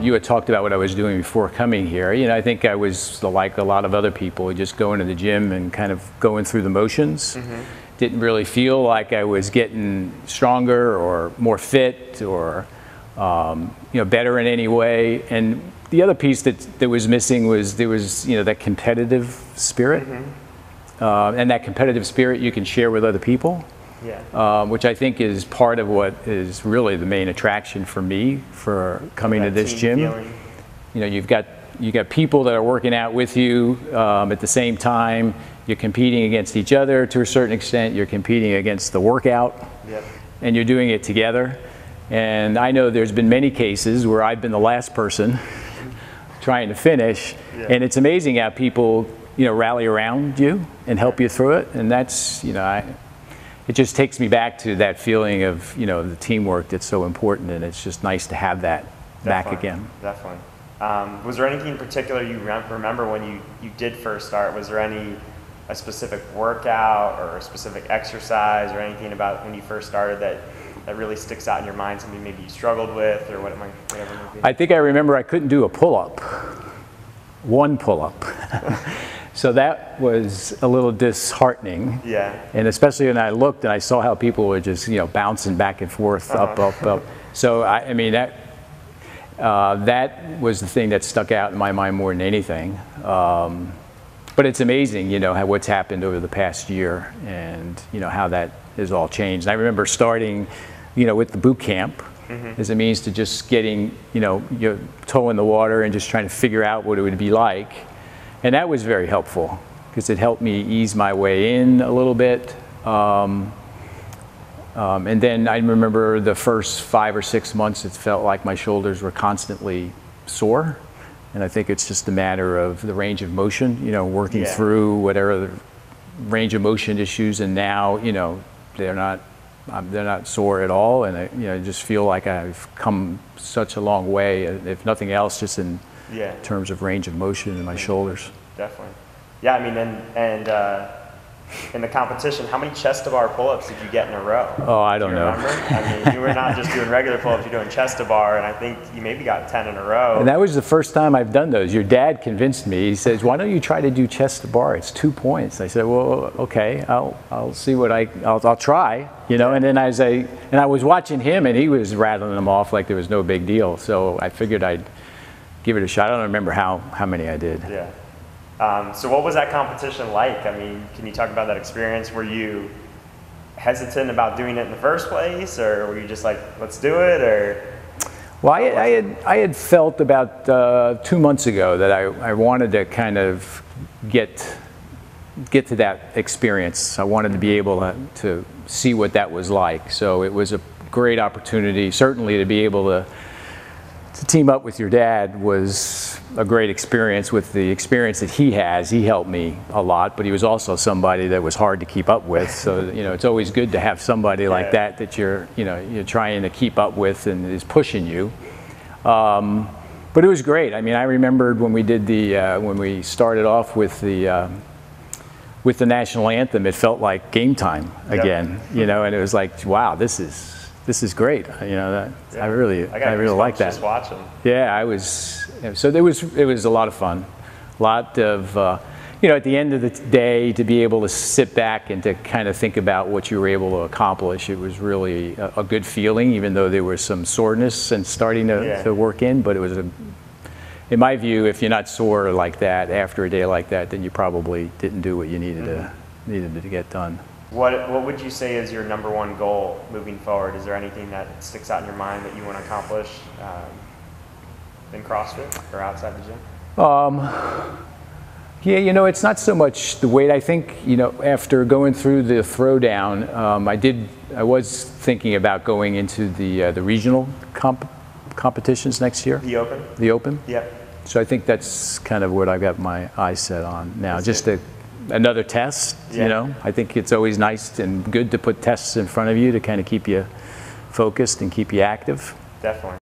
you had talked about what I was doing before coming here. You know, I think I was like a lot of other people, just going to the gym and kind of going through the motions. Didn't really feel like I was getting stronger or more fit or you know, better in any way. And the other piece that was missing was there was, you know, that competitive spirit. And that competitive spirit you can share with other people. Which I think is part of what is really the main attraction for me for coming to this gym. You know, you got people that are working out with you at the same time. You're competing against each other to a certain extent. You're competing against the workout, and you're doing it together. And I know there's been many cases where I've been the last person trying to finish, and it's amazing how people, you know, rally around you and help you through it. And that's, you know, it just takes me back to that feeling of, you know, the teamwork that's so important, and it's just nice to have that back again. Definitely. Was there anything in particular you remember when you did first start? Was there a specific workout or a specific exercise or anything about when you first started that really sticks out in your mind, something maybe you struggled with or whatever it might be? I think I remember I couldn't do a pull-up. One pull-up. So that was a little disheartening. And especially when I looked and I saw how people were just, you know, bouncing back and forth, up. So I mean, that was the thing that stuck out in my mind more than anything. But it's amazing, you know, what's happened over the past year, and you know how that has all changed. And I remember starting, you know, with the boot camp as a means to just getting, you know, your toe in the water and just trying to figure out what it would be like. And that was very helpful because it helped me ease my way in a little bit. And then I remember the first 5 or 6 months, it felt like my shoulders were constantly sore. And I think it's just a matter of the range of motion, you know, working through whatever the range of motion issues. And now, you know, they're not sore at all. And I, you know, I just feel like I've come such a long way, if nothing else, just in terms of range of motion in my shoulders. Definitely. Yeah, I mean, and in the competition, how many chest-to-bar pull-ups did you get in a row? Oh, I don't know. I mean, you were not just doing regular pull-ups, you're doing chest-to-bar, and I think you maybe got 10 in a row. And that was the first time I've done those. Your dad convinced me. He says, "Why don't you try to do chest-to-bar? It's 2 points." I said, "Well, okay, I'll see what I'll try." You know, and then I was watching him, and he was rattling them off like there was no big deal. So I figured I'd give it a shot. I don't remember how many I did. So what was that competition like? I mean, can you talk about that experience? Were you hesitant about doing it in the first place, or were you just like, let's do it? Or well, I had felt about 2 months ago that I wanted to kind of get to that experience. I wanted to be able to see what that was like. So it was a great opportunity, certainly, to be able to team up with your dad was a great experience. With the experience that he has, he helped me a lot, but he was also somebody that was hard to keep up with. So, you know, it's always good to have somebody like that you're trying to keep up with and is pushing you. But it was great. I mean, I remembered when we did when we started off with the national anthem, it felt like game time again, you know, and it was like, wow, this is great. You know, I really like that. Just watching. Yeah, I was. So it was a lot of fun. A lot of, you know, at the end of the day, to be able to sit back and to kind of think about what you were able to accomplish, it was really a good feeling, even though there was some soreness and starting to work in. But it was in my view, if you're not sore like that after a day like that, then you probably didn't do what you needed to get done. What would you say is your #1 goal moving forward? Is there anything that sticks out in your mind that you want to accomplish in CrossFit or outside the gym? Yeah, you know, it's not so much the weight. I think, you know, after going through the Throwdown, I was thinking about going into the regional competitions next year. The Open? The Open? Yeah. So I think that's kind of what I've got my eyes set on now. Just another test, you know. I think it's always nice and good to put tests in front of you to kind of keep you focused and keep you active. Definitely.